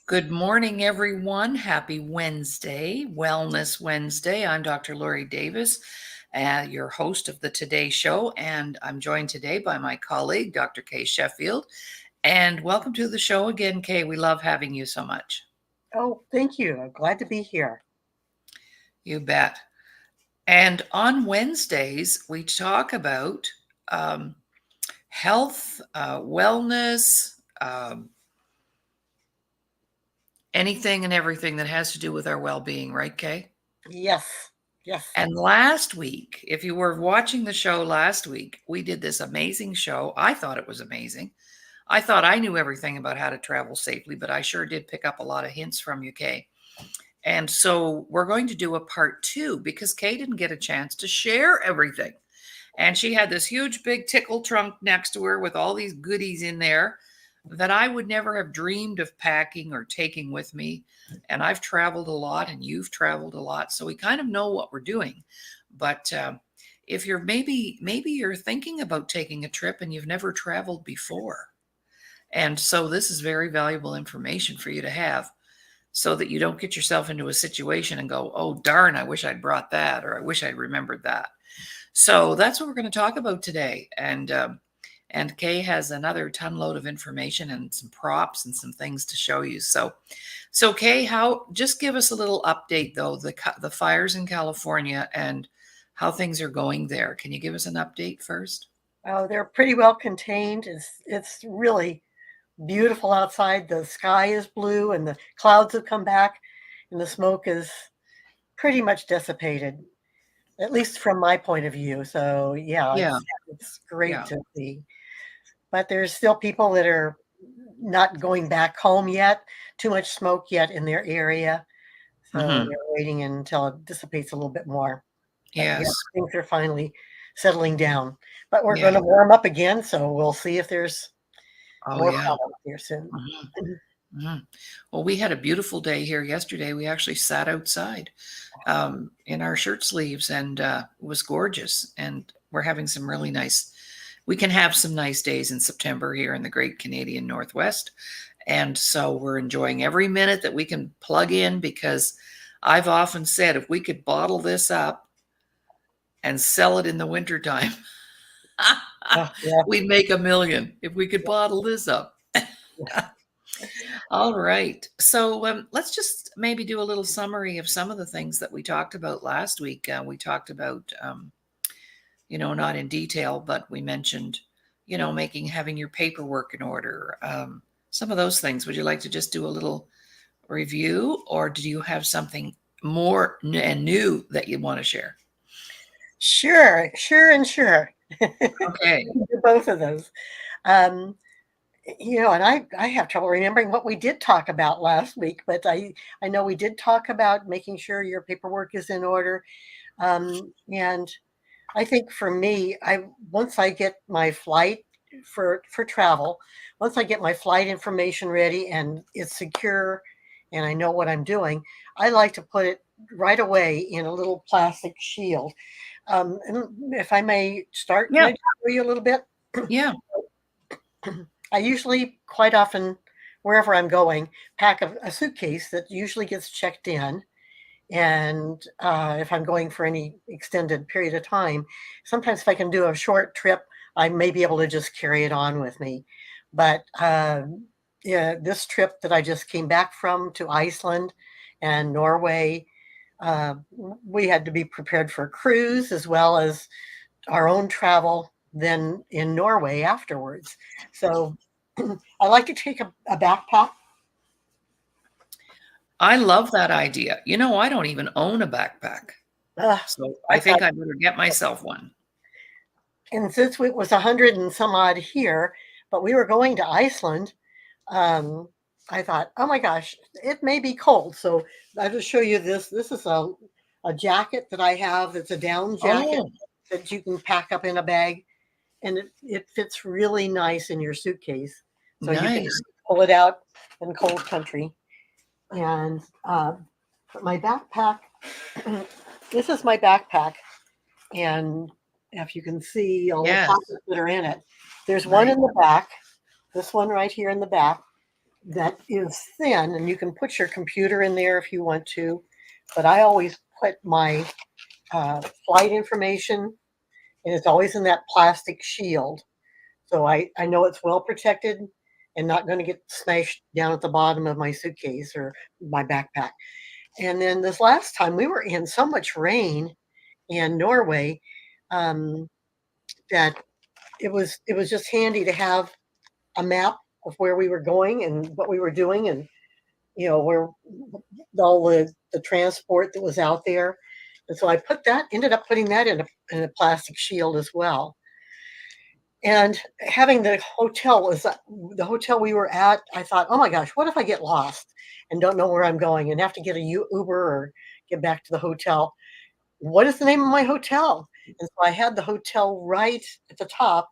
Good morning, everyone. Happy Wednesday, Wellness Wednesday. I'm Dr. Laurie Davis, your host of the Today Show, and I'm joined today by my colleague, Dr. Kaye Sheffield. And welcome to the show again, Kaye. We love having you so much. Oh, thank you. I'm glad to be here. You bet. And on Wednesdays, we talk about health, wellness, anything and everything that has to do with our well-being, right, Kaye? Yes, yes. And last week, if you were watching the show last week, we did this amazing show. I thought it was amazing. I thought I knew everything about how to travel safely, but I sure did pick up a lot of hints from you, Kaye. And so we're going to do a part two because Kaye didn't get a chance to share everything. And she had this huge big tickle trunk next to her with all these goodies in there that I would never have dreamed of packing or taking with me. And I've traveled a lot and you've traveled a lot. So we kind of know what we're doing. But if you're maybe you're thinking about taking a trip and you've never traveled before. And so this is very valuable information for you to have so that you don't get yourself into a situation and go, oh, darn, I wish I'd brought that, or I wish I'd remembered that. So that's what we're going to talk about today. And Kaye has another ton load of information and some props and some things to show you. So Kaye, just give us a little update though, the fires in California and how things are going there. Can you give us an update first? Oh, they're pretty well contained. It's really beautiful outside. The sky is blue and the clouds have come back and the smoke is pretty much dissipated, at least from my point of view. So yeah, Yeah, it's great yeah. to see. But there's still people that are not going back home yet, too much smoke yet in their area. So Hmm. they're waiting until it dissipates a little bit more. But yeah, Yes. things are finally settling down. But we're Yeah. going to warm up again, so we'll see if there's Oh, more yeah. problems here soon. Mhm. Mhm. Well, we had a beautiful day here yesterday. We actually sat outside in our shirt sleeves and it was gorgeous. And we're having some really nice, we can have some nice days in September here in the great Canadian Northwest. And so we're enjoying every minute that we can plug in because I've often said if we could bottle this up and sell it in the wintertime, Yeah. we'd make a million if we could bottle this up. All right. So let's just maybe do a little summary of some of the things that we talked about last week. We talked about, not in detail, but we mentioned, having your paperwork in order. Some of those things. Would you like to just do a little review, or do you have something more and new that you want to share? Sure, sure, and sure. Okay. Do both of those. Um, and I have trouble remembering what we did talk about last week, but I know we did talk about making sure your paperwork is in order. And I think for me, I once I get my flight for travel, once I get my flight information ready and it's secure and I know what I'm doing, I like to put it right away in a little plastic shield. And if I may start, can Yeah. I tell you a little bit? Yeah. I usually, quite often, wherever I'm going, pack a suitcase that usually gets checked in. And if I'm going for any extended period of time, sometimes if I can do a short trip, I may be able to just carry it on with me. But yeah, this trip that I just came back from to Iceland and Norway, uh, we had to be prepared for a cruise as well as our own travel then in Norway afterwards. So I like to take a backpack. I love that idea. I don't even own a backpack. So I I've got, think I better get myself one. and since it was 100 and some odd here, but we were going to Iceland, I thought, oh my gosh, it may be cold. So I'll just show you this. This is a jacket that I have. It's a down jacket Oh, that you can pack up in a bag, and it fits really nice in your suitcase. So you can nice. pull it out in cold country. And my backpack, this is my backpack. And if you can see all the Yes, pockets that are in it, there's one nice. in the back, this one right here in the back. that is thin, and you can put your computer in there if you want to. But I always put my flight information, and it's always in that plastic shield. So I know it's well protected and not going to get smashed down at the bottom of my suitcase or my backpack. And then this last time we were in so much rain in Norway, um, that it was just handy to have a map of where we were going and what we were doing, and where all the transport that was out there. And so I ended up putting that in a plastic shield as well. And having the hotel we were at, I thought, oh my gosh, what if I get lost and don't know where I'm going and have to get a Uber or get back to the hotel? What is the name of my hotel? And so I had the hotel right at the top,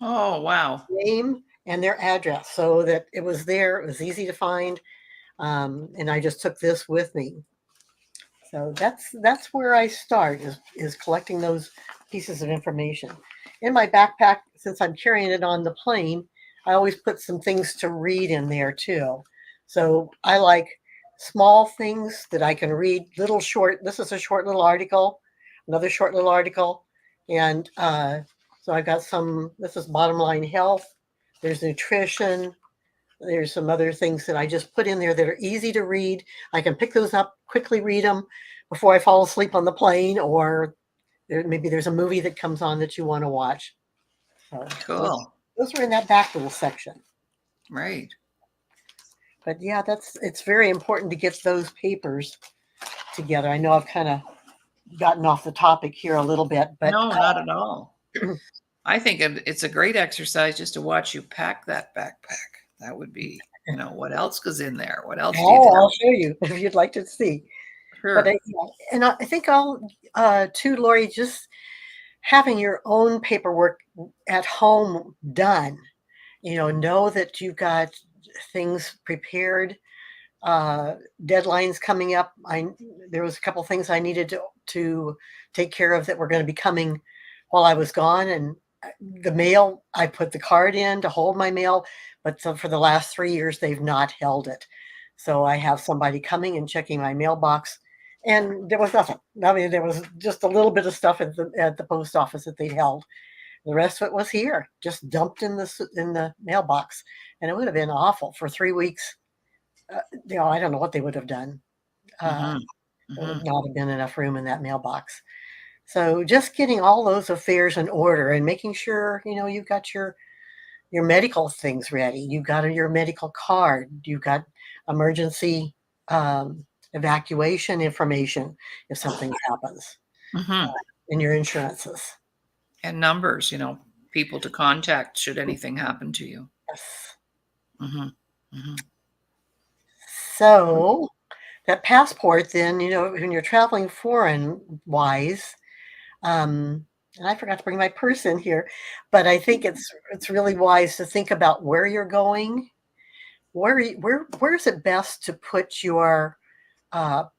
Oh, wow. name and their address, so that it was there. It was easy to find, and I just took this with me. So that's where I start is collecting those pieces of information. In my backpack, since I'm carrying it on the plane, I always put some things to read in there too. So I like small things that I can read, little short. This is a short little article, another short little article, and so I've got some. This is bottom line health. There's nutrition. There's some other things that I just put in there that are easy to read. I can pick those up, quickly read them before I fall asleep on the plane, or maybe there's a movie that comes on that you want to watch. So Cool. those are in that back little section. Right. But yeah, it's very important to get those papers together. I know I've kind of gotten off the topic here a little bit, but No, not at all. I think it's a great exercise just to watch you pack that backpack. That would be, what else goes in there? What else do you do? I'll show you if you'd like to see. But Sure. I think I'll too, Lori, just having your own paperwork at home done. Know that you've got things prepared, uh, deadlines coming up. There was a couple things I needed to take care of that were going to be coming while I was gone, and the mail, I put the card in to hold my mail, but so for the last 3 years they've not held it. So I have somebody coming and checking my mailbox, and there was nothing. I mean, there was just a little bit of stuff at the post office that they'd held. The rest of it was here, just dumped in the mailbox, and it would have been awful for 3 weeks. I don't know what they would have done. Uh, Mm-hmm. there Mm-hmm. would not have been enough room in that mailbox. So just getting all those affairs in order and making sure you've got your medical things ready. You've got your medical card. You've got emergency evacuation information if something happens, Mm-hmm. in your insurances. And numbers, people to contact should anything happen to you. Yes. Mm-hmm. Mm-hmm. So that passport, then, when you're traveling foreign wise, and I forgot to bring my purse in here, but I think it's really wise to think about where you're going. Where is it best to put your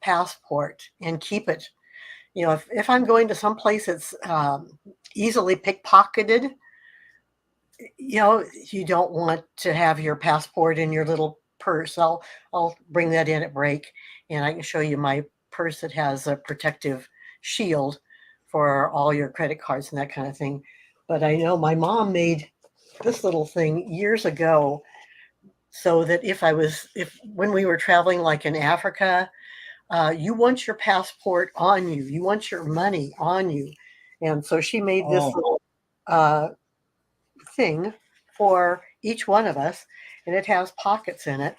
passport and keep it? If I'm going to some place that's easily pickpocketed, you don't want to have your passport in your little purse. I'll bring that in at break, and I can show you my purse that has a protective shield for all your credit cards and that kind of thing. But I know my mom made this little thing years ago, so that if when we were traveling, like in Africa, you want your passport on you, you want your money on you, and so she made this Oh. little uh, thing for each one of us, and it has pockets in it.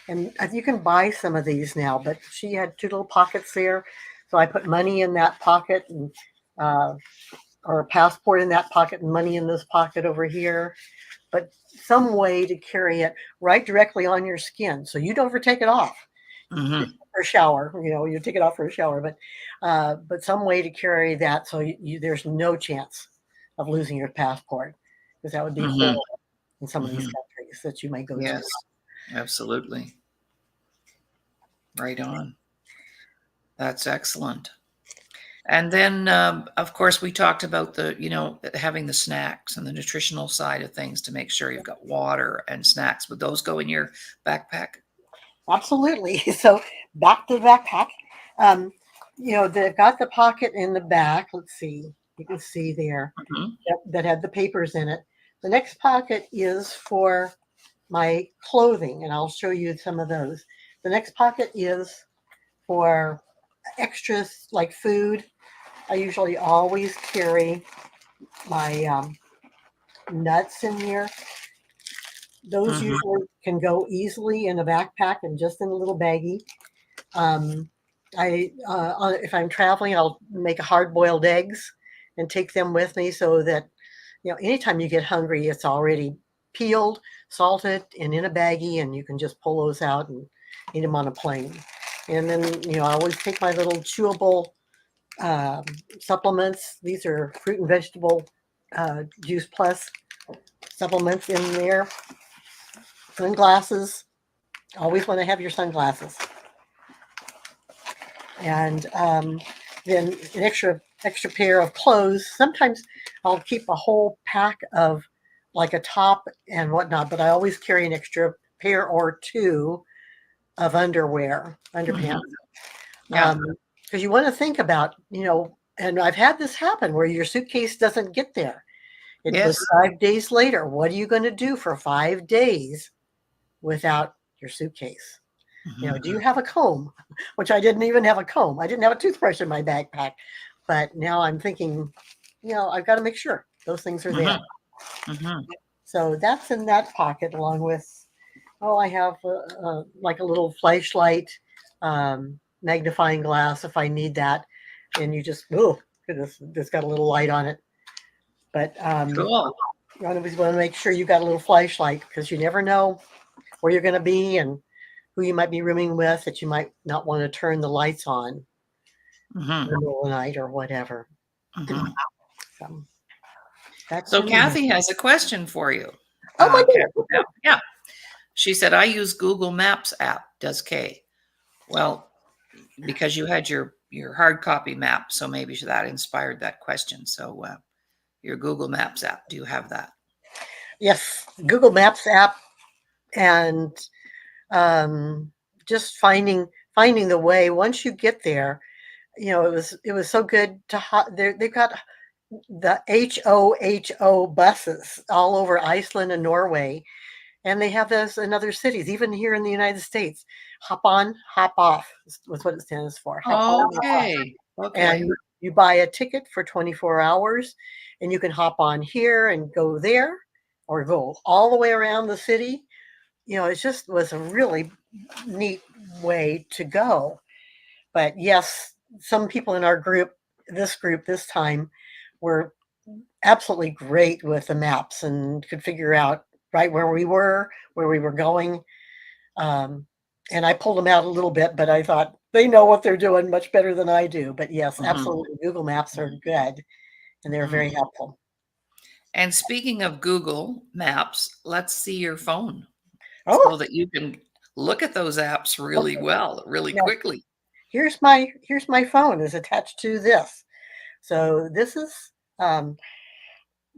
And you can buy some of these now, but she had two little pockets there. So I put money in that pocket, and uh, or a passport in that pocket, and money in this pocket over here. But some way to carry it right directly on your skin, so you don't ever take it off Mm-hmm. for a shower. You take it off for a shower, but some way to carry that, so there's no chance of losing your passport, because that would be Mm-hmm. horrible in some of these Mm-hmm. countries that you may go to. Yes, absolutely. Right on. That's excellent. And then, of course, we talked about having the snacks and the nutritional side of things to make sure you've got water and snacks. Would those go in your backpack? Absolutely. So back to the backpack. Um, they've got the pocket in the back. Let's see. You can see there Mhm. that had the papers in it. The next pocket is for my clothing, and I'll show you some of those. The next pocket is for extras like food. I usually always carry my nuts in here. Those Mhm. usually can go easily in a backpack and just in a little baggie. Um, if I'm traveling, I'll make hard-boiled eggs and take them with me so that anytime you get hungry, it's already peeled, salted, and in a baggie, and you can just pull those out and eat them on a plane. And then I always take my little chewable um, supplements. These are fruit and vegetable juice plus supplements in there. Sunglasses. Always want to have your sunglasses. And then an extra pair of clothes. Sometimes I'll keep a whole pack of like a top and whatnot, but I always carry an extra pair or two of underpants. Mhm. Yeah. Because you want to think about, and I've had this happen where your suitcase doesn't get there. It was Yes. 5 days later. What are you going to do for 5 days without your suitcase? Mhm. Do you have a comb? Which I didn't even have a comb. I didn't have a toothbrush in my backpack. But now I'm thinking, I've got to make sure those things are there. Mhm. Mhm. So that's in that pocket along with, I have like a little flashlight, magnifying glass if I need that. And you just, oh, goodness, it's got a little light on it. But Cool. you always want to make sure you got a little flashlight because you never know where you're going to be and who you might be rooming with that you might not want to turn the lights on in Mhm. the middle of the night or whatever. Mhm. So that's So in there. Kathy has a question for you. Oh my Kathy, goodness. yeah. She said, I use Google Maps app. Does Kay? Well, because you had your hard copy map, so maybe that inspired that question. So your Google Maps app, do you have that? Yes, Google Maps app and um, just finding the way. Once you get there, it was so good to they've got the HOHO buses all over Iceland and Norway, and they have those in other cities, even here in the United States. Hop on, hop off was what it stands for. Hop on, hop off. Okay. And Okay. you buy a ticket for 24 hours, and you can hop on here and go there, or go all the way around the city. It just was a really neat way to go. But yes, some people in our group this time, were absolutely great with the maps and could figure out right where we were going. Um, and I pulled them out a little bit, but I thought they know what they're doing much better than I do. But yes, Mhm. absolutely, Google Maps are good and they're Mhm. very helpful. And speaking of Google Maps, let's see your phone so Oh, that you can look at those apps really okay. well, really Yes. quickly. Here's my phone is attached to this. So this is um,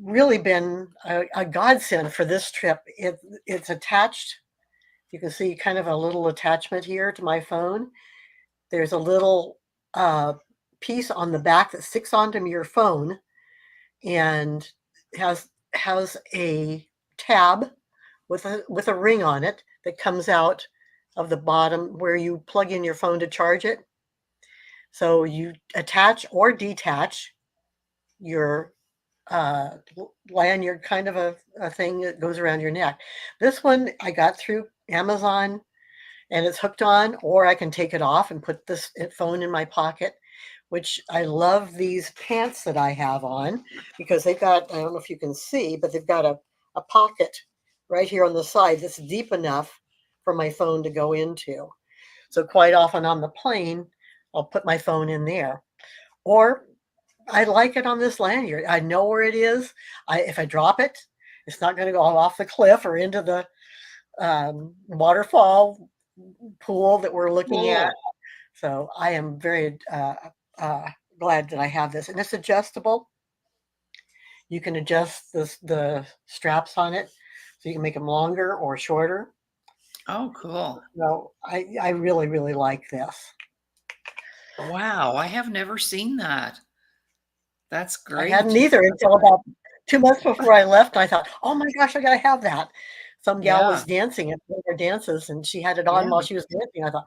really been a godsend for this trip. It's attached. You can see kind of a little attachment here to my phone. There's a little uh, piece on the back that sticks onto your phone and has a tab with a ring on it that comes out of the bottom where you plug in your phone to charge it. So you attach or detach your lanyard, kind of a thing that goes around your neck. This one I got through Amazon and it's hooked on, or I can take it off and put this phone in my pocket, which I love these pants that I have on because they've got, I don't know if you can see, but they've got a pocket right here on the side that's deep enough for my phone to go into. So quite often on the plane, I'll put my phone in there. Or I like it on this lanyard. I know where it is. If I drop it, it's not going to go off the cliff or into the waterfall pool that we're looking at. Cool. So I am very glad that I have this. And it's adjustable. You can adjust the straps on it so you can make them longer or shorter. Oh, cool. So I really, really like this. Wow, I have never seen that. That's I hadn't great. either That's until great. about 2 months before I left. I thought, oh my gosh, I gotta have that. Some gal Yeah, was dancing at one of their dances and she had it on yeah, while she was dancing. I thought,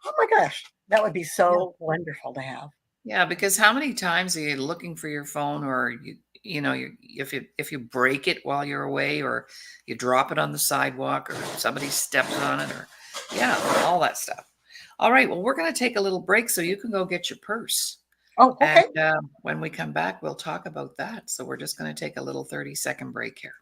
oh my gosh, that would be yeah. so wonderful to have. Yeah, because how many times are you looking for your phone or if you break it while you're away or you drop it on the sidewalk or somebody steps on it or yeah, all that stuff. All right, well, we're going to take a little break so you can go get your purse. Oh, And okay. when we come back, we'll talk about that. So we're just going to take a little 30-second break here.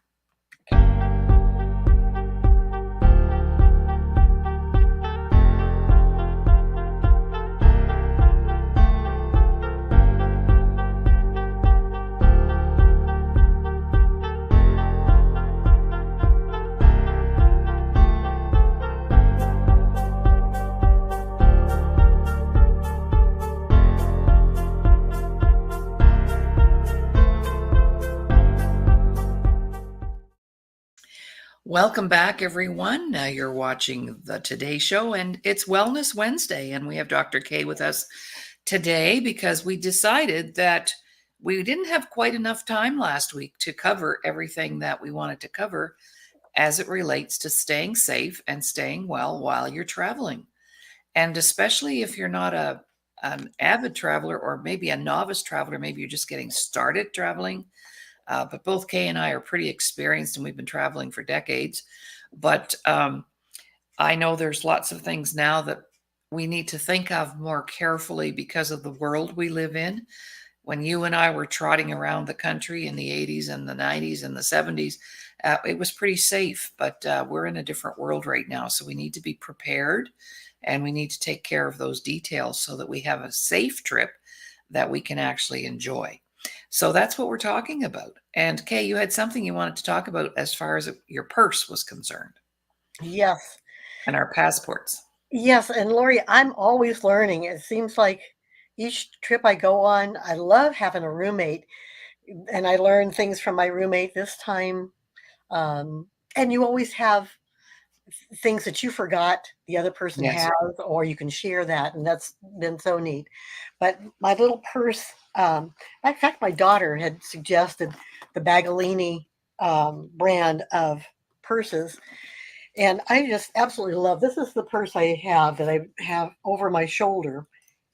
Welcome back, everyone. You're watching the Today Show, and it's Wellness Wednesday, and we have Dr. Kaye with us today because we decided that we didn't have quite enough time last week to cover everything that we wanted to cover as it relates to staying safe and staying well while you're traveling. And especially if you're not an avid traveler or maybe a novice traveler, maybe you're just getting started traveling, but both Kay and I are pretty experienced and we've been traveling for decades. But I know there's lots of things now that we need to think of more carefully because of the world we live in. When you and I were trotting around the country in the 80s and the 90s and the 70s, it was pretty safe, but we're in a different world right now. So we need to be prepared and we need to take care of those details so that we have a safe trip that we can actually enjoy. So that's what we're talking about. And Kay, you had something you wanted to talk about as far as your purse was concerned Yes. and our passports. Yes. And Lori, I'm always learning. It seems like each trip I go on, I love having a roommate and I learn things from my roommate this time. And you always have things that you forgot the other person Yes. has, or you can share that. And that's been so neat. But my little purse, in fact, my daughter had suggested the Bagalini brand of purses. And I just absolutely love this. Is the purse I have that I have over my shoulder.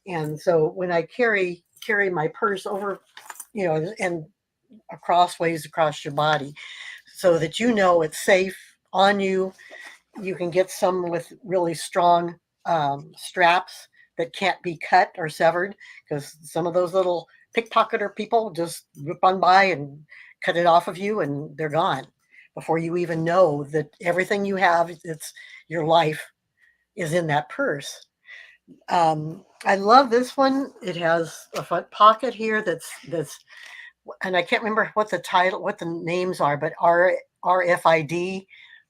And so when I carry my purse over, and ways across your body so that you know it's safe on you. You can get some with really strong straps that can't be cut or severed because some of those little pickpocketer people just rip on by and cut it off of you and they're gone before you even know that everything you have, it's your life is in that purse. I love this one. It has a front pocket here that's and I can't remember what the names are, but RFID,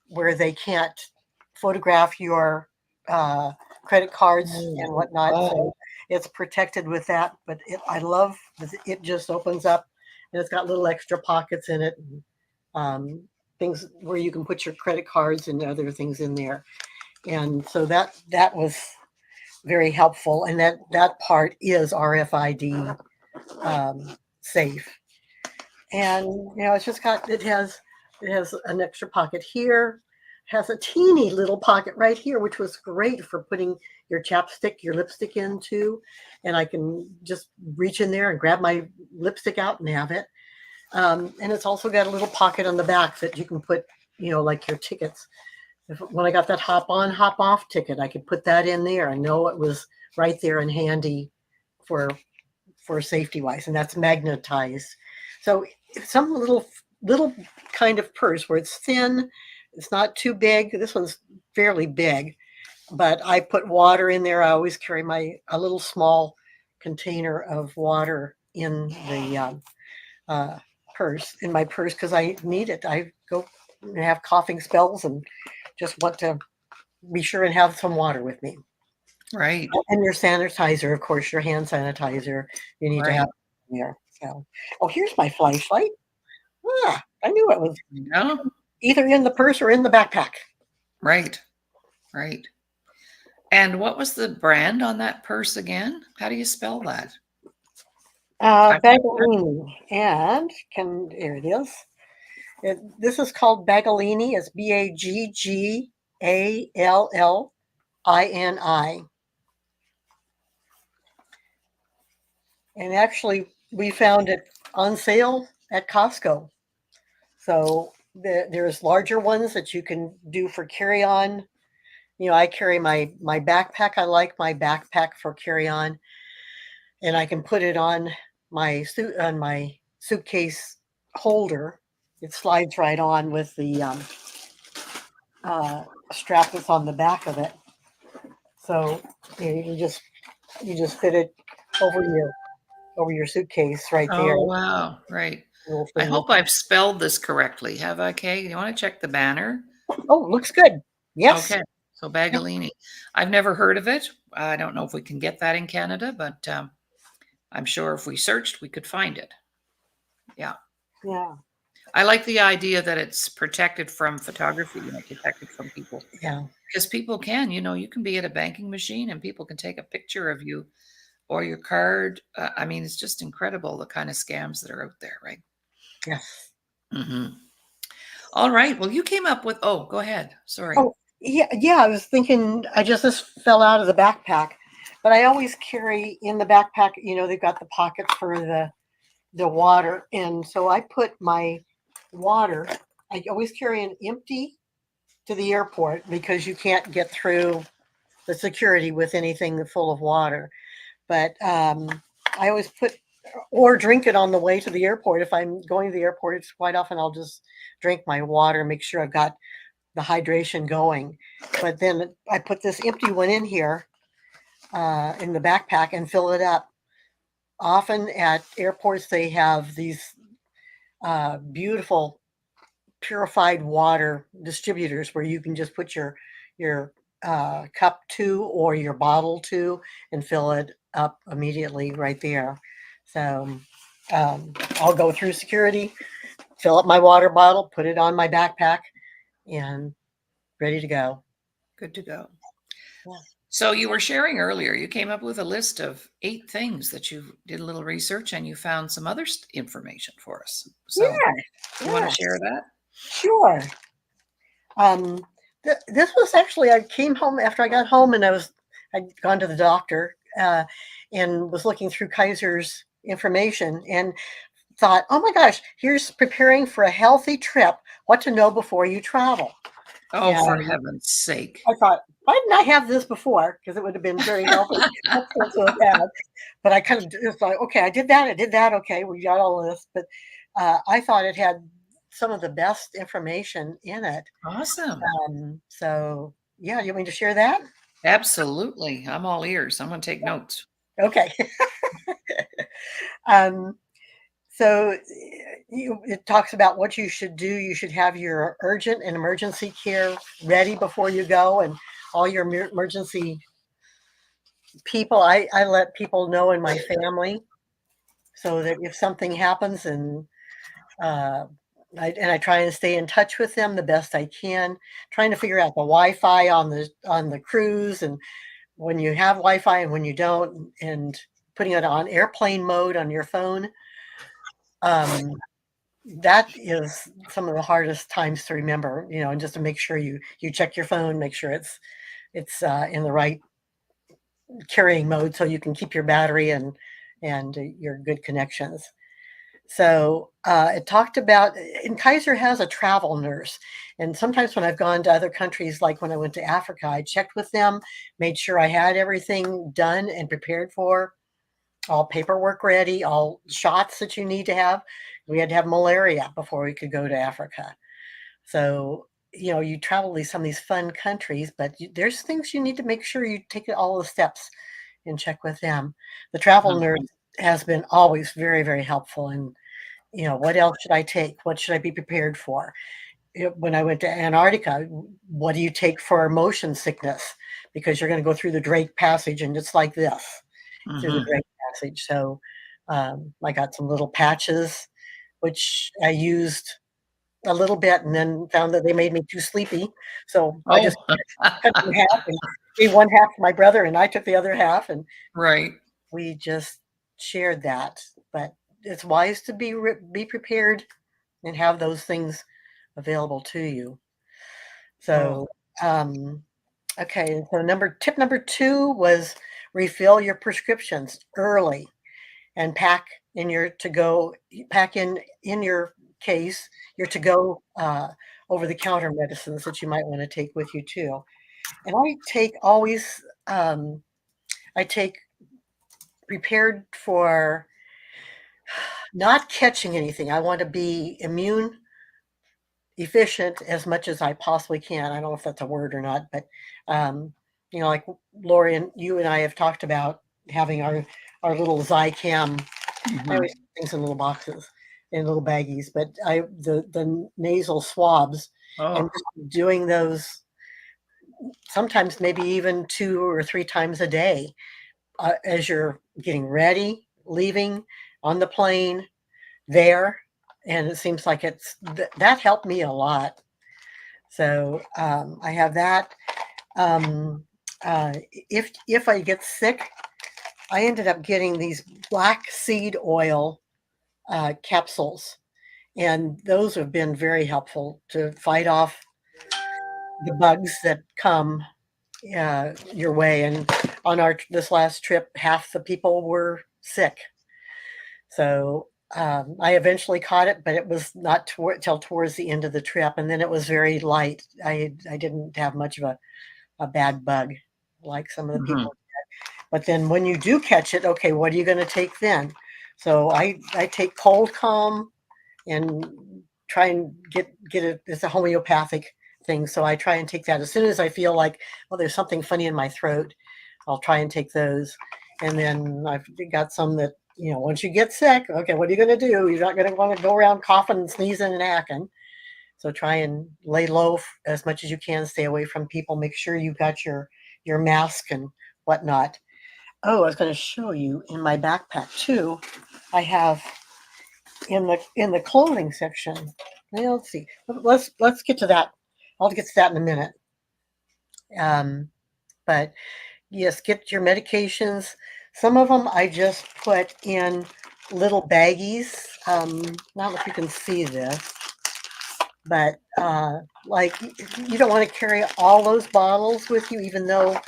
where they can't photograph your credit cards Oh, and whatnot. So it's protected with that. But I love that it just opens up and it's got little extra pockets in it, and, things where you can put your credit cards and other things in there. And so that was very helpful. And that part is RFID safe. And it has an extra pocket here, has a teeny little pocket right here, which was great for putting your chapstick, your lipstick into, and I can just reach in there and grab my lipstick out and have it. And it's also got a little pocket on the back that you can put, like your tickets. When I got that hop on, hop off ticket, I could put that in there and know it was right there and handy for safety wise, and that's magnetized. So some little kind of purse where it's thin, it's not too big. This one's fairly big, but I put water in there. I always carry a little small container of water in the purse in my purse because I need it. I go and have coughing spells and just want to be sure and have some water with me. Right. And your sanitizer, of course, your hand sanitizer, you need to have Right. there. So, oh, here's my flashlight. Ah, I knew it was Yeah. either in the purse or in the backpack. Right. Right. And what was the brand on that purse again? How do you spell that? I've never heard. Bagolini. And here it is. This is called Bagolini. It's Baggallini. And actually, we found it on sale at Costco. So there's larger ones that you can do for carry on. I carry my backpack. I like my backpack for carry on, and I can put it on my suitcase holder. It slides right on with the uh, strap that's on the back of it. So you just fit it over your suitcase right there. Oh, wow. Right. Little I thing. hope I've spelled this correctly. Have I, Kay? You want to check the banner? Oh, looks good. Yes. Okay. So Bagolini. I've never heard of it. I don't know if we can get that in Canada, but I'm sure if we searched, we could find it. Yeah. Yeah. I like the idea that it's protected from photography, protected from people. Yeah. Because people can, you can be at a banking machine and people can take a picture of you or your card. I mean, it's just incredible the kind of scams that are out there, right? Yes. Hmm. All right. Well, you came up with, oh, go ahead. Sorry. Oh, yeah. Yeah. I was thinking. This fell out of the backpack, but I always carry in the backpack. They've got the pocket for the water, and so I put my water. I always carry an empty to the airport because you can't get through the security with anything full of water. But I always put or drink it on the way to the airport. If I'm going to the airport, it's quite often I'll just drink my water, make sure I've got the hydration going. But then I put this empty one in here in the backpack and fill it up. Often at airports, they have these beautiful purified water distributors where you can just put your cup to or your bottle to and fill it up immediately right there. So I'll go through security, fill up my water bottle, put it on my backpack, and ready to go. Good to go. Yeah. So you were sharing earlier, you came up with a list of 8 things that you did a little research and you found some other information for us. So you want to Yeah, share that? sure. Um, this was actually I came home after I got home and I'd gone to the doctor and was looking through Kaiser's information and thought, oh my gosh, here's preparing for a healthy trip. What to know before you travel. Oh, for And heaven's sake. I thought, why didn't I have this before? Because it would have been very healthy. To have had. But I kind of thought, okay, I did that. Okay, we got all this. But I thought it had some of the best information in it. Awesome. So, yeah, you want me to share that? Absolutely. I'm all ears. I'm going to take notes. Okay. um, so it talks about what you should do. You should have your urgent and emergency care ready before you go, and all your emergency people. I let people know in my family so that if something happens, and I try and stay in touch with them the best I can, trying to figure out the Wi-Fi on the cruise, and when you have Wi-Fi and when you don't, and putting it on airplane mode on your phone. That is some of the hardest times to remember, and just to make sure you check your phone, make sure it's in the right carrying mode so you can keep your battery and your good connections. So it talked about, and Kaiser has a travel nurse. And sometimes when I've gone to other countries, like when I went to Africa, I checked with them, made sure I had everything done and prepared for, all paperwork ready, all shots that you need to have. We had to have malaria before we could go to Africa. So, you travel to some of these fun countries, but there's things you need to make sure you take all the steps and check with them. The travel Mhm. nurse has been always very, very helpful. And, what else should I take? What should I be prepared for? when I went to Antarctica, what do you take for motion sickness? Because you're going to go through the Drake Passage, and it's like this through the Hmm. Drake Passage. So I got some little patches, which I used a little bit, and then found that they made me too sleepy. So I Oh, just cut it in half and gave one half to my brother, and I took the other half, and right. we just shared that. But it's wise to be prepared and have those things available to you. Oh, So, okay. So tip number 2 was refill your prescriptions early and pack in your to go pack in your case your to go over the counter medicines that you might want to take with you too. And I take prepared for not catching anything. I want to be immune efficient as much as I possibly can. I don't know if that's a word or not, but um, like Lori and you and I have talked about having our little Zycam. I hmm. always put things in little boxes, in little baggies, but the nasal swabs and Oh, just doing those sometimes maybe even 2 or 3 times a day as you're getting ready, leaving on the plane there, and it seems like that helped me a lot. So I have that. Um, if I get sick, I ended up getting these black seed oil capsules, and those have been very helpful to fight off the bugs that come your way. And on our this last trip, half the people were sick, so I eventually caught it, but it was not till towards the end of the trip, and then it was very light. I didn't have much of a bad bug like some of the hmm. people. But then when you do catch it, okay, what are you going to take then? So I take cold calm and try and get it. It's a homeopathic thing, so I try and take that as soon as I feel like, well, there's something funny in my throat. I'll try and take those, and then I've got some that once you get sick, okay, what are you going to do? You're not going to want to go around coughing and sneezing and hacking. So try and lay low as much as you can. Stay away from people. Make sure you've got your mask and whatnot. Oh, I was going to show you in my backpack too. I have in the clothing section. Well, let's see. Let's get to that. I'll get to that in a minute. Um, but yes, get your medications. Some of them I just put in little baggies. Not if you can see this, but like you don't want to carry all those bottles with you, even though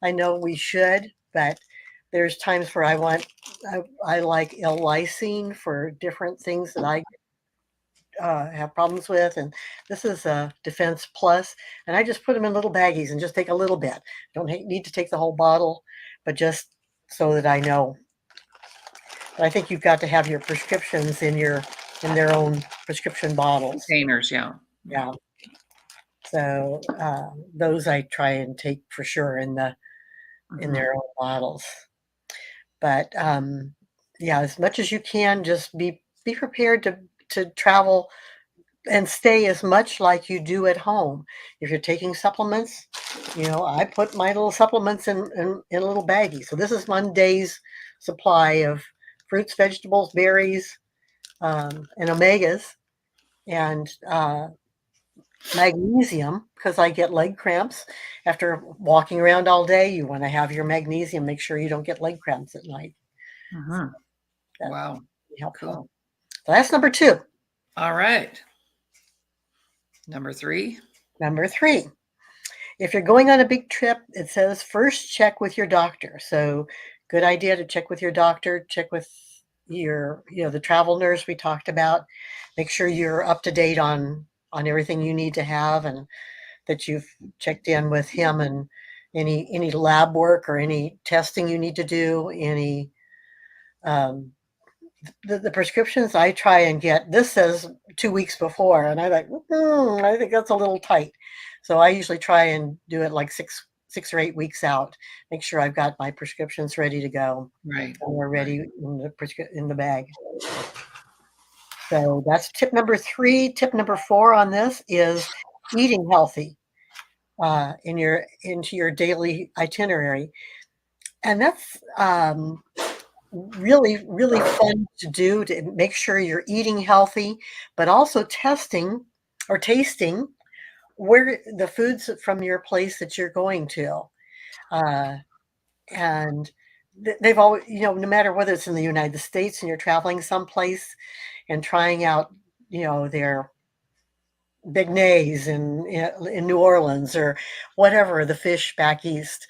I know we should. But there's times where I like L-lysine for different things that I have problems with, and this is a Defense Plus, and I just put them in little baggies and just take a little bit. Don't need to take the whole bottle, but just so that I know. But I think you've got to have your prescriptions in their own prescription bottles. Containers, yeah. Yeah. Yeah. So those I try and take for sure in Hmm. their own bottles. But yeah, as much as you can, just be prepared to travel and stay as much like you do at home. If you're taking supplements, I put my little supplements in a little baggie. So this is 1 day's supply of fruits, vegetables, berries, and omegas, and magnesium because I get leg cramps after walking around all day. You want to have your magnesium. Make sure you don't get leg cramps at night. So Hmm. that's Wow. helpful. Cool. So that's number 2. All right. Number 3. Number 3. If you're going on a big trip, it says first check with your doctor. So, good idea to check with your doctor, check with the travel nurse we talked about. Make sure you're up to date on everything you need to have, and that you've checked in with him, and any lab work or any testing you need to do, any um, the prescriptions I try and get. This says 2 weeks before, and I like, I think that's a little tight. So I usually try and do it like 6 or 8 weeks out. Make sure I've got my prescriptions ready to go, Right. and we're Right. ready in the bag. So that's tip number 3. Tip number 4 on this is eating healthy into your daily itinerary, and that's really really fun to do to make sure you're eating healthy, but also testing or tasting where the foods from your place that you're going to. Uh, and they've always, no matter whether it's in the United States and you're traveling someplace and trying out, their beignets in New Orleans or whatever, the fish back east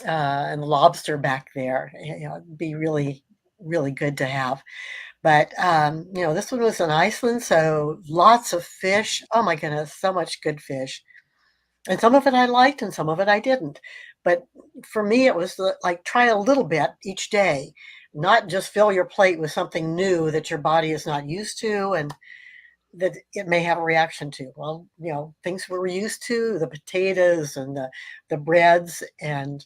and the lobster back there, it'd be really, really good to have. But this one was in Iceland, so lots of fish. Oh my goodness, so much good fish. And some of it I liked and some of it I didn't. But for me, it was like try a little bit each day, not just fill your plate with something new that your body is not used to and that it may have a reaction to. Well, things we're used to, the potatoes and the breads and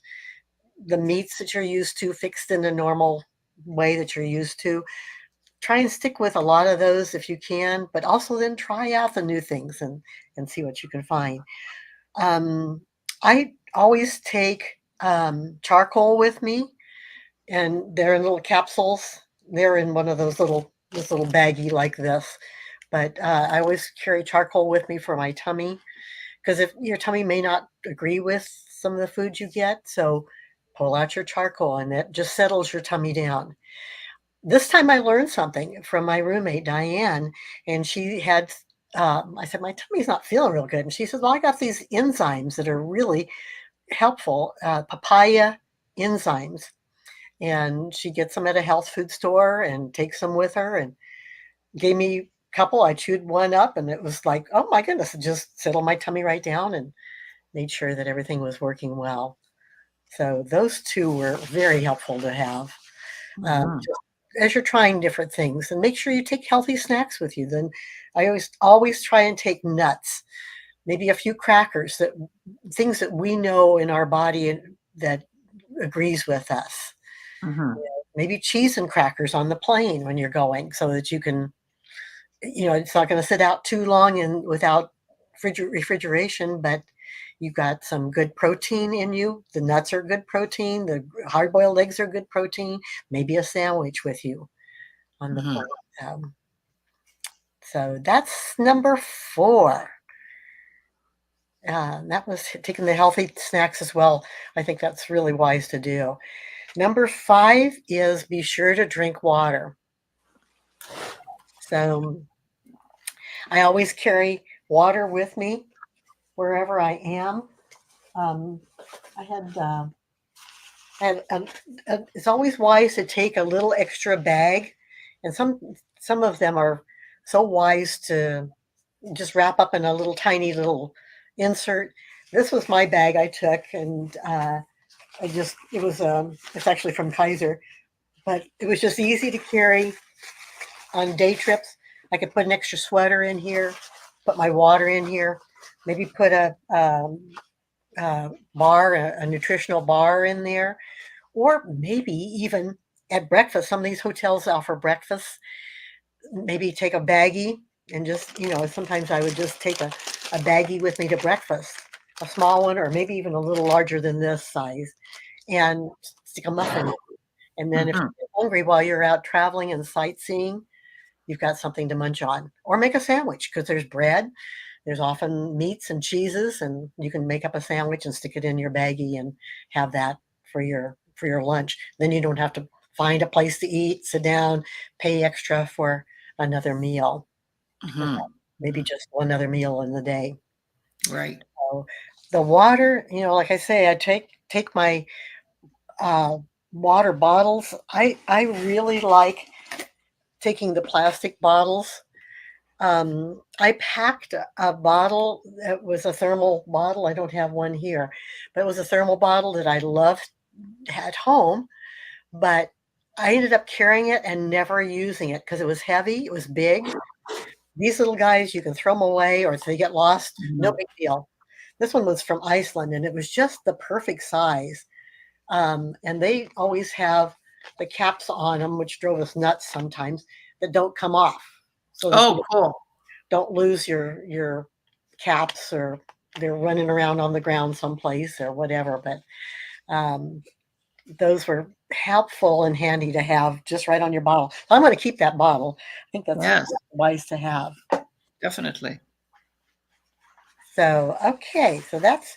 the meats that you're used to fixed in a normal way that you're used to. Try and stick with a lot of those if you can, but also then try out the new things and see what you can find. Um, I always take charcoal with me, and they're in little capsules. They're in one of those this little baggie like this. But I always carry charcoal with me for my tummy because if your tummy may not agree with some of the food you get, so pull out your charcoal and it just settles your tummy down. This time I learned something from my roommate Diane, and she had. I said my tummy's not feeling real good, and she said, "Well, I got these enzymes that are really helpful, papaya enzymes." And she gets them at a health food store and takes them with her and gave me a couple. I chewed one up and it was like, oh my goodness, it just settled my tummy right down and made sure that everything was working well. So those two were very helpful to have. Mhm. Just as you're trying different things, and make sure you take healthy snacks with you. Then I always try and take nuts, maybe a few crackers, that things that we know in our body and that agrees with us. Mhm. Maybe cheese and crackers on the plane when you're going so that you can, it's not going to sit out too long and without refrigeration, but you've got some good protein in you. The nuts are good protein. The hard boiled eggs are good protein. Maybe a sandwich with you on the Mhm. plane. So that's number 4. That was taking the healthy snacks as well. I think that's really wise to do. Number 5 is be sure to drink water. So I always carry water with me wherever I am. Um, I had, and it's always wise to take a little extra bag, and some of them are so wise to just wrap up in a little tiny little insert. This was my bag I took, and it's actually from Kaiser, but it was just easy to carry on day trips. I could put an extra sweater in here, put my water in here, maybe put a bar, a nutritional bar in there, or maybe even at breakfast. Some of these hotels offer breakfast. Maybe take a baggie and just, sometimes I would just take a baggie with me to breakfast, a small one, or maybe even a little larger than this size, and stick a muffin in. And then if Mhm. you get hungry while you're out traveling and sightseeing, you've got something to munch on. Or make a sandwich because there's bread. There's often meats and cheeses, and you can make up a sandwich and stick it in your baggie and have that for your lunch. Then you don't have to find a place to eat, sit down, pay extra for another meal. Mhm. Maybe just one other meal in the day. Right. So the water, like I say, I take my uh, water bottles. I really like taking the plastic bottles. I packed a bottle that was a thermal bottle. I don't have one here, but it was a thermal bottle that I loved at home. But I ended up carrying it and never using it because it was heavy. It was big. These little guys, you can throw them away, or if they get lost, no Mhm. big deal. This one was from Iceland, and it was just the perfect size. And they always have the caps on them, which drove us nuts sometimes, that don't come off. so that Oh, you cool. don't lose your caps, or they're running around on the ground someplace or whatever. But um, those were helpful and handy to have just right on your bottle. So I'm going to keep that bottle. I think that's Yes, wise to have. definitely. So, okay, so that's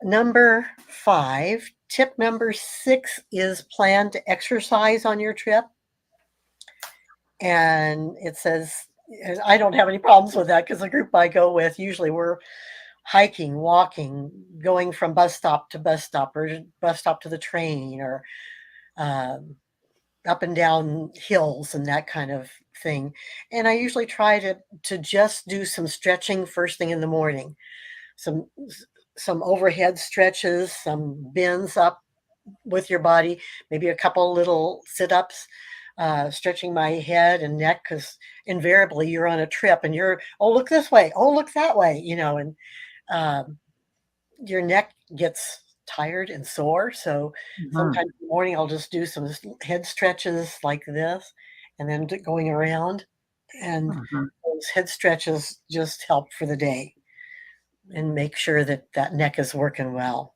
number 5. Tip number 6 is plan to exercise on your trip. And it says, and I don't have any problems with that because the group I go with, usually we're hiking, walking, going from bus stop to bus stop, or bus stop to the train, or um, up and down hills and that kind of thing. And I usually try to just do some stretching first thing in the morning, some some overhead stretches, some bends up with your body, maybe a couple little sit-ups, stretching my head and neck, because invariably you're on a trip and you're, oh, look this way, oh, look that way, and um, your neck gets tired and sore. So Mhm, sometimes in the morning I'll just do some head stretches like this, and then going around. And mhm. those head stretches just help for the day and make sure that that neck is working well.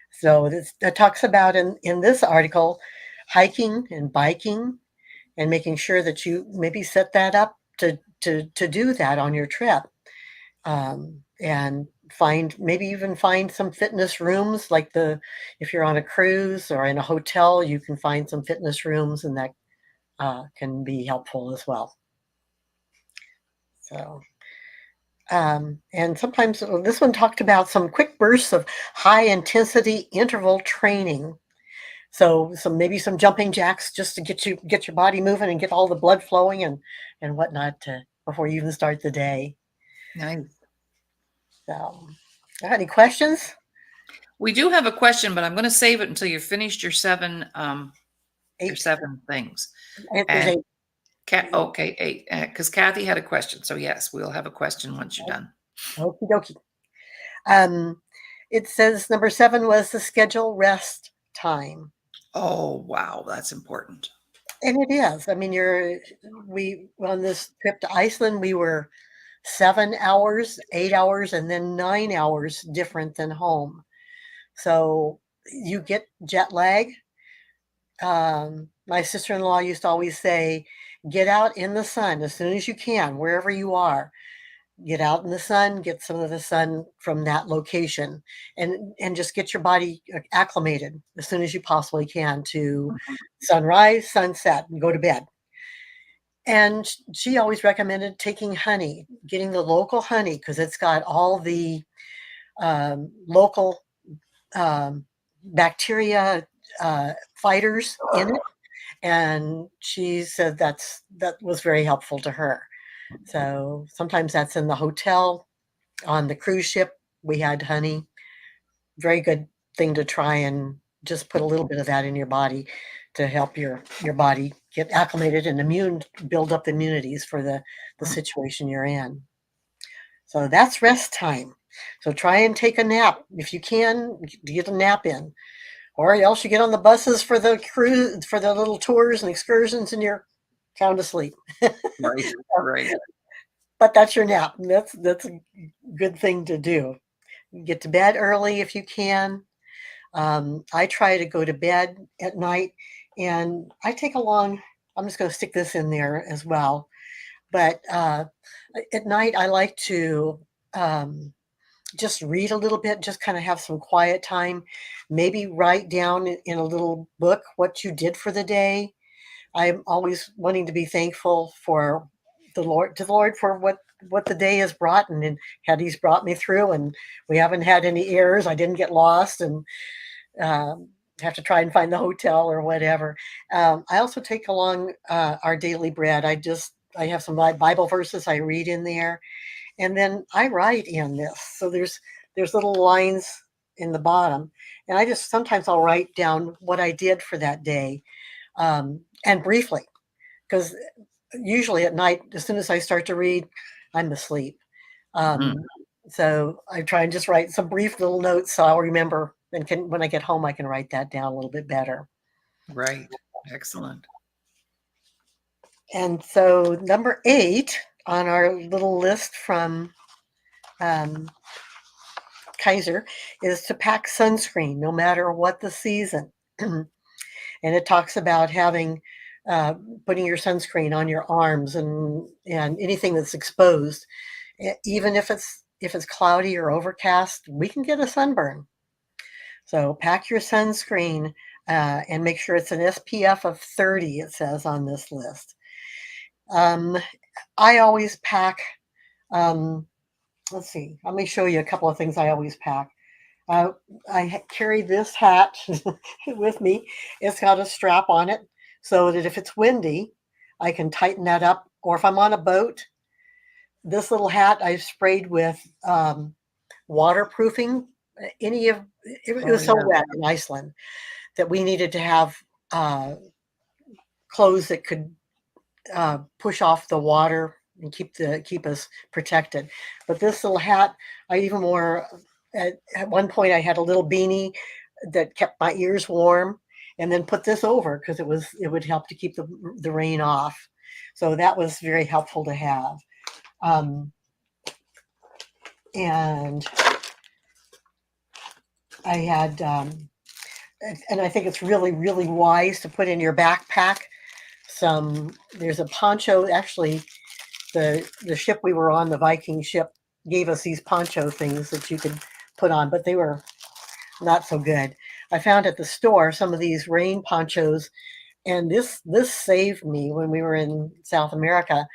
So this, that talks about in this article, hiking and biking, and making sure that you maybe set that up to do that on your trip, and find, maybe even find some fitness rooms, like the, if you're on a cruise or in a hotel, you can find some fitness rooms, and that can be helpful as well. So and sometimes this one talked about some quick bursts of high intensity interval training. So some, maybe some jumping jacks, just to get your body moving and get all the blood flowing and whatnot, to before you even start the day. Nice. So, any questions? We do have a question, but I'm going to save it until you've finished your 8. 7 things. There's And 8. Okay, 8. Because Kathy had a question. So yes, we'll have a question once you're done. Okie dokie. Um, it says number 7 was the schedule rest time. Oh, wow, that's important. And it is. I mean, we, on this trip to Iceland, we were 7 hours, 8 hours, and then 9 hours different than home. So you get jet lag. My sister-in-law used to always say, get out in the sun as soon as you can, wherever you are. Get out in the sun, get some of the sun from that location, and just get your body acclimated as soon as you possibly can to Mhm. sunrise, sunset, and go to bed. And she always recommended taking honey, getting the local honey, because it's got all the local um, bacteria fighters in it. And she said that was very helpful to her. So sometimes that's in the hotel. On the cruise ship, we had honey. Very good thing to try, and just put a little bit of that in your body to help your body get acclimated and build up immunities for the situation you're in. So that's rest time. So try and take a nap if you can. Get a nap in, or else you get on the buses for the cruise, for the little tours and excursions, and you're sound asleep. Right, right. But that's your nap. That's a good thing to do. Get to bed early if you can. I try to go to bed at night, and I take along. I'm just going to stick this in there as well. But at night, I like to um, just read a little bit, just kind of have some quiet time. Maybe write down in a little book what you did for the day. I'm always wanting to be thankful for the Lord, for what the day has brought, and had He's brought me through, and we haven't had any errors. I didn't get lost, and have to try and find the hotel or whatever. I also take along our daily bread. I have some Bible verses I read in there, and then I write in this. So there's little lines in the bottom, and I just, sometimes I'll write down what I did for that day, and briefly, because usually at night, as soon as I start to read, I'm asleep. Mhm. Um, so I try and just write some brief little notes so I'll remember, and can, when I get home, I can write that down a little bit better. Right. Excellent. And so number 8 on our little list from um, Kaiser is to pack sunscreen no matter what the season. And it talks about having uh, putting your sunscreen on your arms and anything that's exposed. Even if it's cloudy or overcast, we can get a sunburn. So pack your sunscreen and make sure it's an SPF of 30. It says on this list. Um, I always pack. Um, let's see. Let me show you a couple of things I always pack. Uh, carry this hat with me. It's got a strap on it so that if it's windy, I can tighten that up. Or if I'm on a boat, this little hat I've sprayed with waterproofing. Any of it Oh was so yeah. wet in Iceland that we needed to have uh, clothes that could push off the water and keep us protected. But this little hat, I even wore. At one point, I had a little beanie that kept my ears warm, and then put this over because it would help to keep the rain off. So that was very helpful to have. Um, and I had, and I think it's really really wise to put in your backpack some. There's a poncho actually. The ship we were on, the Viking ship, gave us these poncho things that you could put on, but they were not so good. I found at the store some of these rain ponchos, and this saved me when we were in South America.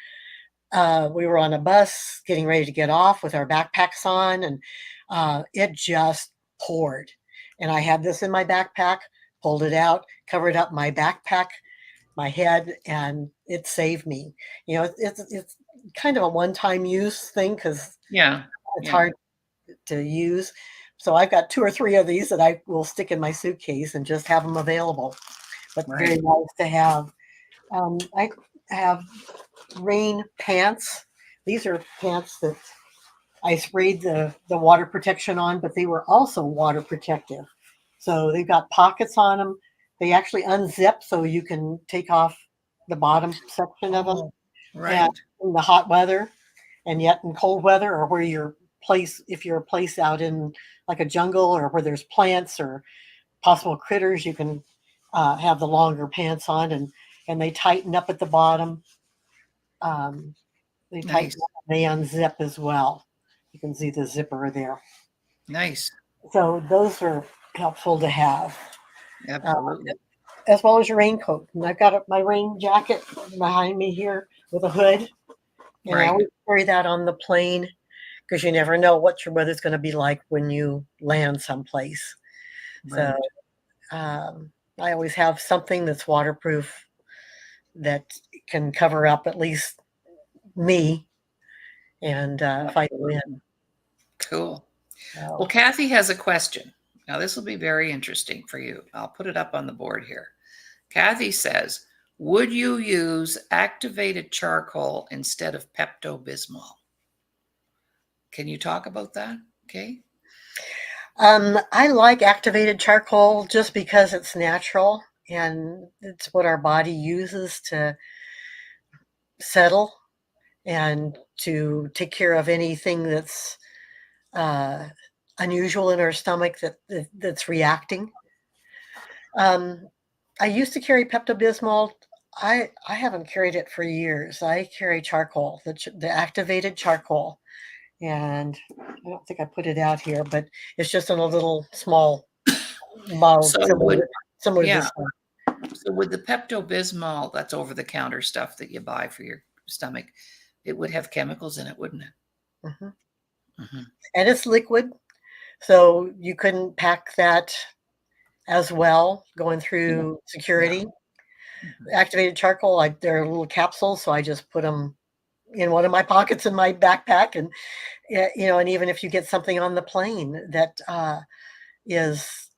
We were on a bus getting ready to get off with our backpacks on, and it just poured. And I had this in my backpack, pulled it out, covered up my backpack, my head, and it saved me. You know, it's kind of a one-time use thing because Yeah. it's Yeah. hard to use. So I've got 2 or 3 of these that I will stick in my suitcase and just have them available. But very Right. nice to have. I have rain pants. These are pants that I sprayed the water protection on, but they were also water protective. So they've got pockets on them. They actually unzip so you can take off the bottom section of them. Oh, And right. in the hot weather, and yet in cold weather, or where you're place if you're a place out in like a jungle or where there's plants or possible critters, you can have the longer pants on, and they tighten up at the bottom. Um, they tighten Nice. up, they unzip as well. You can see the zipper there. Nice. So those are helpful to have, uh, Absolutely. as well as your raincoat. And I've got my rain jacket behind me here with a hood, and I Right. always carry that on the plane because you never know what your weather's going to be like when you land someplace. So Right. I always have something that's waterproof that can cover up at least me and fight the wind. Absolutely. Cool. Well, So, Kathy has a question. Now, this will be very interesting for you. I'll put it up on the board here. Kathy says, would you use activated charcoal instead of Pepto Bismol? Can you talk about that? Okay. I like activated charcoal just because it's natural and it's what our body uses to settle and to take care of anything that's uh, unusual in our stomach that's reacting. Um, I used to carry Pepto Bismol. I haven't carried it for years. I carry charcoal, the activated charcoal, and I don't think I put it out here, but it's just in a little small bottle So would, similar to yeah. this one. So with the Pepto Bismol, that's over the counter stuff that you buy for your stomach, it would have chemicals in it, wouldn't it? Mhm. Hmm. And it's liquid, so you couldn't pack that as well going Yeah. through Yeah. security. Hmm. Activated charcoal, they're little capsules, so I just put them in one of my pockets in my backpack, and yeah, you know, and even if you get something on the plane that is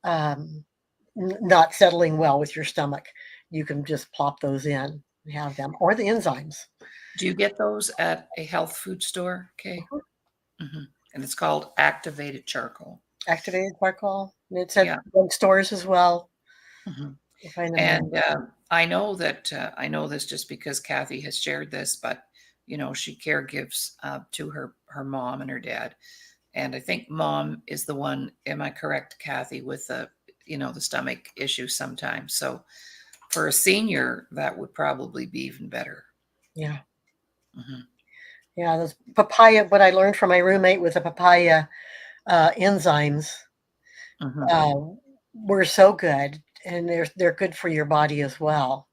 not settling well with your stomach, you can just plop those in and have them, or the enzymes. Do you get those at a health food store? Okay. Mhm. Hmm. And it's called activated charcoal. Activated charcoal. It's at Yeah. drugstores as well. Hmm. if I know. And I know this just because Kathy has shared this, but she caregives to her mom and her dad. And I think mom is the one, am I correct, Kathy, with the stomach issue sometimes. So for a senior, that would probably be even better. Yeah. Hmm. Yeah. Those papaya, what I learned from my roommate with the papaya enzymes Hmm. uh, were so good, and they're good for your body as well.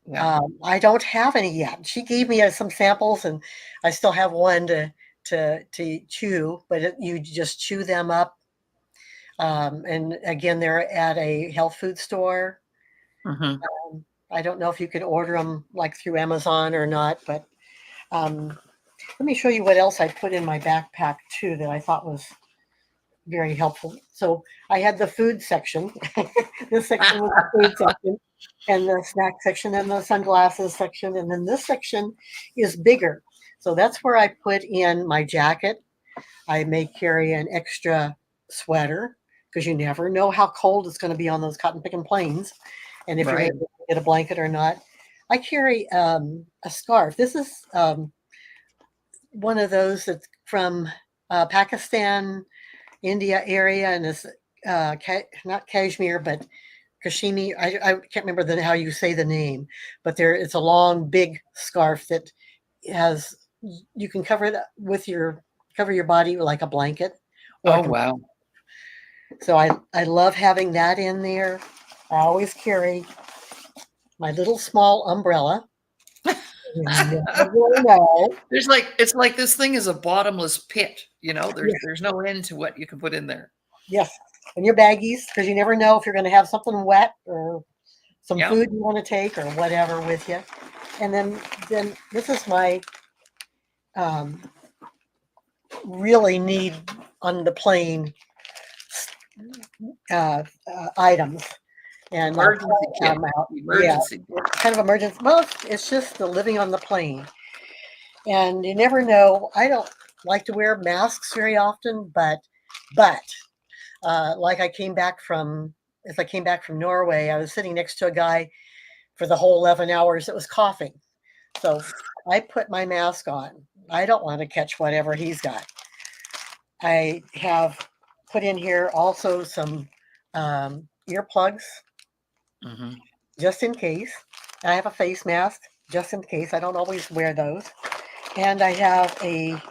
Yeah. I don't have any yet. She gave me some samples, and I still have one to chew, but you just chew them up. And again, they're at a health food store. Hmm. I don't know if you can order them like through Amazon or not, but um, let me show you what else I put in my backpack too that I thought was very helpful. So I had the food section. This section was the food section, and the snack section, and the sunglasses section, and then this section is bigger. So that's where I put in my jacket. I may carry an extra sweater because you never know how cold it's going to be on those cotton picking plains, and if you're going Right. to get a blanket or not. I carry a scarf. This is one of those that's from Pakistan, India area, and it's not cashmere, but Kashmir. I can't remember how you say the name, but it's a long, big scarf that has you can cover it with cover your body like a blanket, or Oh, it can, wow. so I love having that in there. I always carry my little small umbrella. You never know. It's like this thing is a bottomless pit. Yeah, There's no end to what you can put in there. yes, and your baggies because you never know if you're going to have something wet or some Yeah. food you want to take or whatever with you. And then this is my um, really need on the plane items, and I'll Emergency try kit. them out. Yeah, Emergency kit. it's kind of emergency. Well, it's just the living on the plane, and you never know. I don't like to wear masks very often, but like as I came back from Norway, I was sitting next to a guy for the whole 11 hours that was coughing. So I put my mask on. I don't want to catch whatever he's got. I have put in here also some earplugs Hmm. just in case. I have a face mask just in case. I don't always wear those. And I have a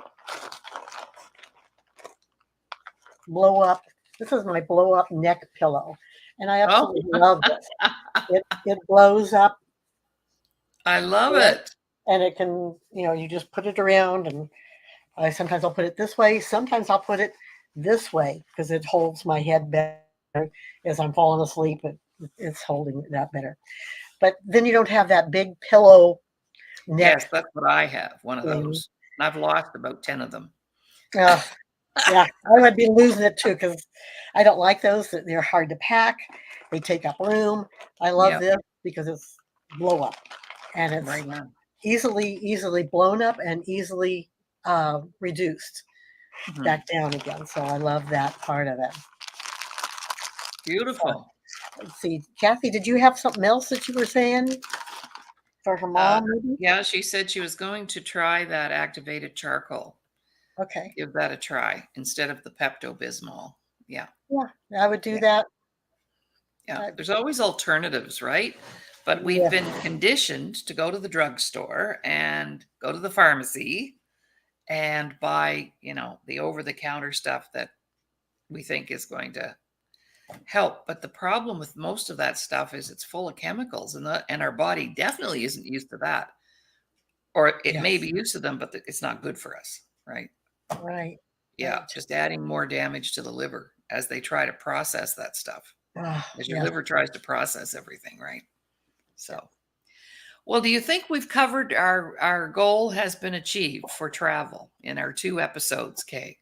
blow up. This is my blow up neck pillow. And I Oh, absolutely love this. It blows up I love it. and it can, you just put it around, and I'll put it this way. Sometimes I'll put it this way because it holds my head better as I'm falling asleep. It's holding that better. But then you don't have that big pillow neck Yes, that's what I have, one of thing. those. And I've lost about 10 of them. Uh, yeah, I would be losing it too because I don't like those. They're hard to pack. They take up room. I love Yeah, this because it's blow up and it's right on. easily blown up and easily reduced Mhm. back down again. So I love that part of it. So Beautiful. let's see, Kathy, did you have something else that you were saying for her Uh, mom? Maybe. yeah, she said she was going to try that activated charcoal. Okay. Give that a try instead of the Pepto-Bismol. Yeah, Yeah, I would do yeah, that. yeah. Uh, There's always alternatives, right? But we've yeah, been conditioned to go to the drugstore and go to the pharmacy and buy, the over-the-counter stuff that we think is going to help. But the problem with most of that stuff is it's full of chemicals, and our body definitely isn't used to that. Or it may yes, be used to them, but it's not good for us, right? right, Yeah, right. just adding more damage to the liver as they try to process that stuff, as your Yes. liver tries to process everything, right? So, well, do you think we've covered our goal has been achieved for travel in our 2 episodes, Kay?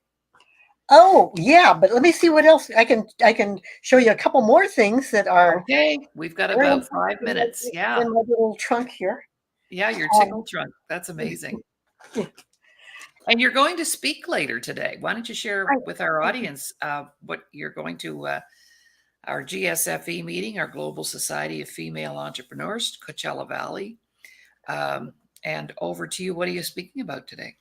Oh, yeah, but let me see what else I can show you a couple more things that are Okay, we've got very about 5 minutes. Yeah. in my little trunk here. Yeah, your Um, tickle trunk. That's amazing. And you're going to speak later today. Why don't you share I, with our audience what you're going to our GSFE meeting, our Global Society of Female Entrepreneurs, Coachella Valley. And over to you. What are you speaking about today?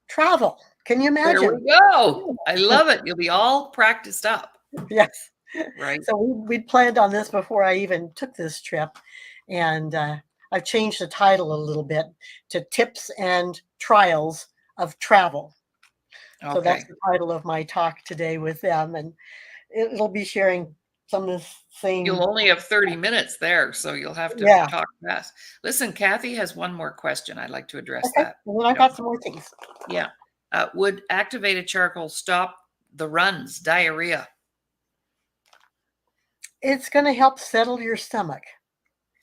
Travel. Can you There imagine? we go. I love it. You'll be all practiced up, Yes. right? So we'd planned on this before I even took this trip. And I've changed the title a little bit to Tips and Trials of Travel. So that's Okay. the title of my talk today with them. And it'll be sharing some of this You'll same. only have 30 minutes there, so you'll have to Yeah. talk fast. Listen, Kathy has one more question. I'd like to address Okay. that. And then You I've know, got some more things. yeah. Would activated charcoal stop the runs, diarrhea? It's going to help settle your stomach.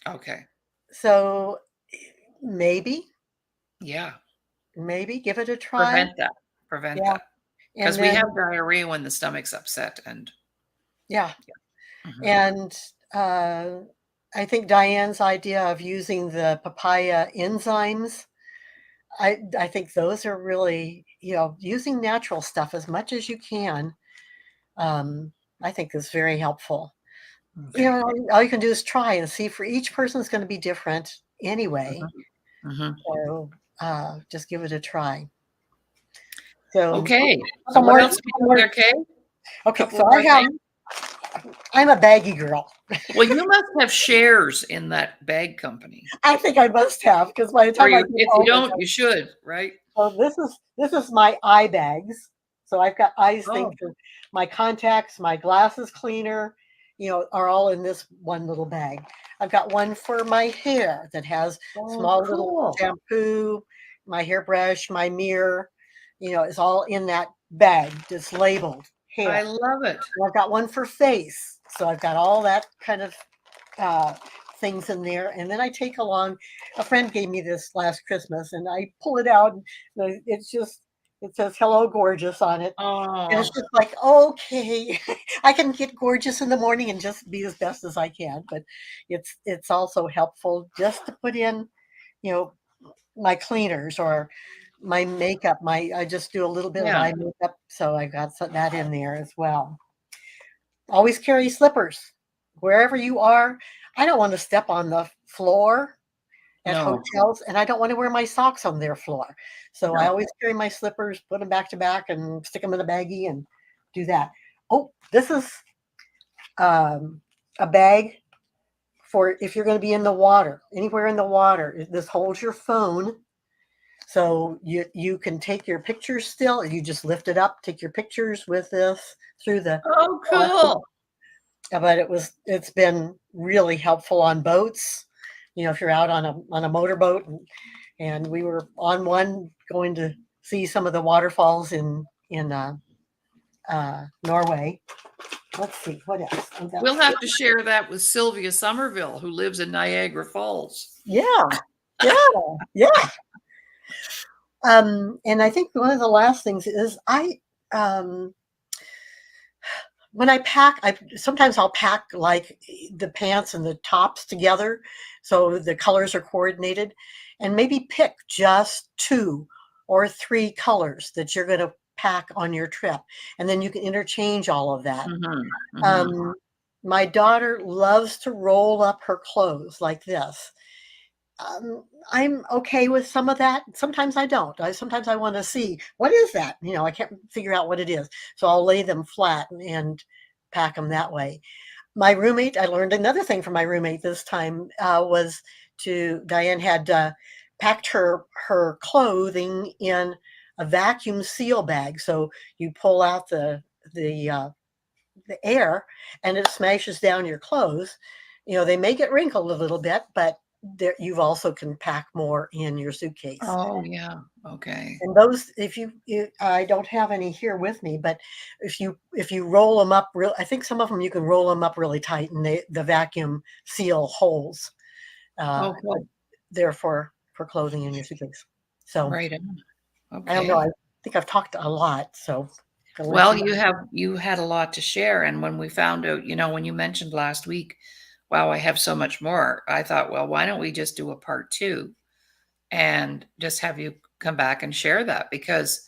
Okay. So maybe, Yeah. maybe give it a try. Prevent that. Prevent Yeah. that. And Because we then, have diarrhea when the stomach's upset. And yeah. mhm. And uh, I think Diane's idea of using the papaya enzymes, I think those are really, using natural stuff as much as you can, um, I think is very helpful. Okay. All you can do is try and see. For each person is going to be different anyway. Mhm. Mhm. So just give it a try. So Okay. a So couple what more, else we couple do more. there, Kay? Okay, Couple so more things. I'm a baggy girl. Well, you must have shares in that bag company. I think I must have, because by the Or time I you, get if you home, don't, you should, right? so this is my eye bags. So I've got eyes things, Oh, my contacts, my glasses cleaner, are all in this one little bag. I've got one for my hair that has oh, small little cool. shampoo, my hairbrush, my mirror, it's all in that bag that's labeled I hair. love it. And I've got one for face. So I've got all that kind of uh, things in there. And then I take along, a friend gave me this last Christmas, and I pull it out, and it says "Hello, gorgeous" on it. And it's Oh, just like, okay, I can get gorgeous in the morning and just be as best as I can. But it's also helpful just to put in, you know, my cleaners or my makeup. I just do a little bit of yeah. eye makeup, so I got that in there as well. Always carry slippers wherever you are. I don't want to step on the floor at No, hotels, and I don't want to wear my socks on their floor. So I no. always carry my slippers, put them back to back, and stick them in a baggie and do that. Oh, this is um, a bag for if you're going to be in the water, anywhere in the water. This holds your phone, so you can take your pictures still. You just lift it up, take your pictures with this through the Oh, plastic. cool. But it's been really helpful on boats. If you're out on a motorboat, and we were on one going to see some of the waterfalls in Norway. Let's see what else. We'll have to share that with Sylvia Somerville, who lives in Niagara Falls. Yeah, yeah, yeah. And I think one of the last things is um, when I pack, sometimes I'll pack like the pants and the tops together, so the colors are coordinated, and maybe pick just 2 or 3 colors that you're going to pack on your trip, and then you can interchange all of that. Mhm, mhm. Um, my daughter loves to roll up her clothes like this. I'm okay with some of that. Sometimes I don't. Sometimes I want to see what is that. I can't figure out what it is, so I'll lay them flat and pack them that way. My roommate, I learned another thing from my roommate this time was Diane had packed her clothing in a vacuum seal bag. So you pull out the air and it smashes down your clothes. They may get wrinkled a little bit, but you've also can pack more in your suitcase. Oh, yeah. Okay. And those, if I don't have any here with me, but if you roll them up real, I think some of them you can roll them up really tight, and the vacuum seal holes. Oh, But cool. they're for clothing in your suitcase. So Right on. I don't know. Okay. I think I've talked a lot, so I'll let Well, you. you had a lot to share, and when we found out, when you mentioned last week, wow, I have so much more. I thought, well, why don't we just do a part 2 and just have you come back and share that because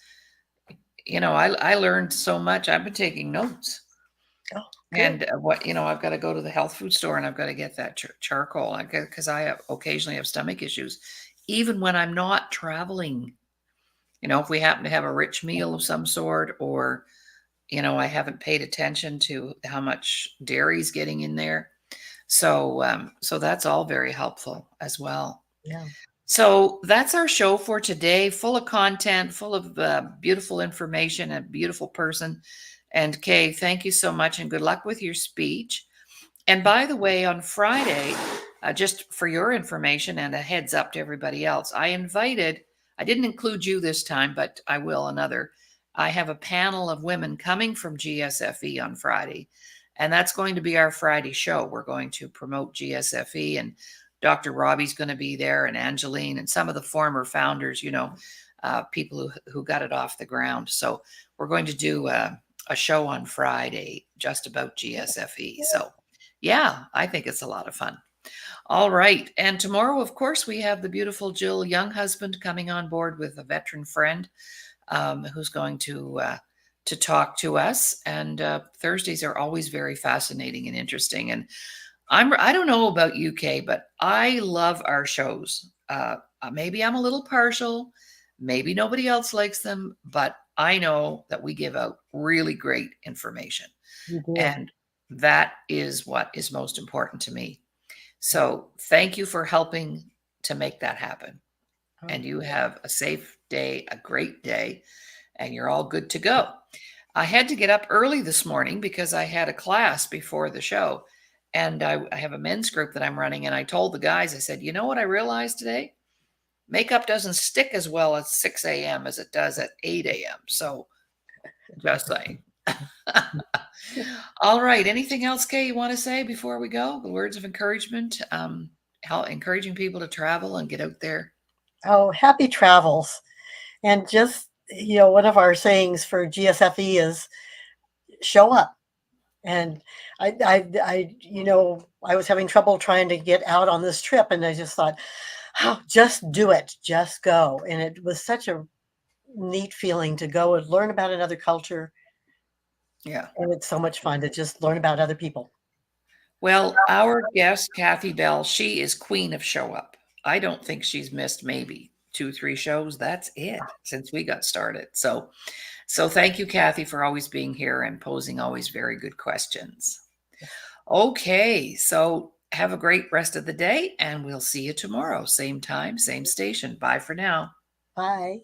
I learned so much. I've been taking notes. Oh, good. And I've got to go to the health food store and I've got to get that charcoal because occasionally have stomach issues, even when I'm not traveling. If we happen to have a rich meal of some sort, or I haven't paid attention to how much dairy is getting in there. So that's all very helpful as well. Yeah. So that's our show for today, full of content, full of beautiful information, a beautiful person. And Kay, thank you so much and good luck with your speech. And by the way, on Friday, just for your information and a heads up to everybody else, I didn't include you this time, but I will another. I have a panel of women coming from GSFE on Friday, and that's going to be our Friday show. We're going to promote GSFE, and Dr. Robbie's going to be there, and Angeline, and some of the former founders, people who got it off the ground. So we're going to do a show on Friday just about GSFE. So yeah, I think it's a lot of fun. All right. And tomorrow, of course, we have the beautiful Jill Younghusband coming on board with a veteran friend who's going to talk to us. And Thursdays are always very fascinating and interesting. And I don't know about UK, but I love our shows. Maybe I'm a little partial. Maybe nobody else likes them, but I know that we give out really great information. You do. And that is what is most important to me. So thank you for helping to make that happen. And Oh, you have a safe day, a great day, and you're all good to go. I had to get up early this morning because I had a class before the show. And I have a men's group that I'm running. And I told the guys, I said, you know what I realized today? Makeup doesn't stick as well at 6 a.m. as it does at 8 a.m. So just saying. All right. Anything else, Kay, you want to say before we go? The words of encouragement, how encouraging people to travel and get out there. oh, happy travels. And just, one of our sayings for GSFE is show up. And I was having trouble trying to get out on this trip, and I just thought, oh, just do it, just go. And it was such a neat feeling to go and learn about another culture. Yeah. And it's so much fun to just learn about other people. Well, our guest, Kathy Bell, she is queen of show up. I don't think she's missed maybe 2, 3 shows. That's it since we got started. So thank you, Kathy, for always being here and posing always very good questions. Okay, so have a great rest of the day, and we'll see you tomorrow. Same time, same station. Bye for now. Bye.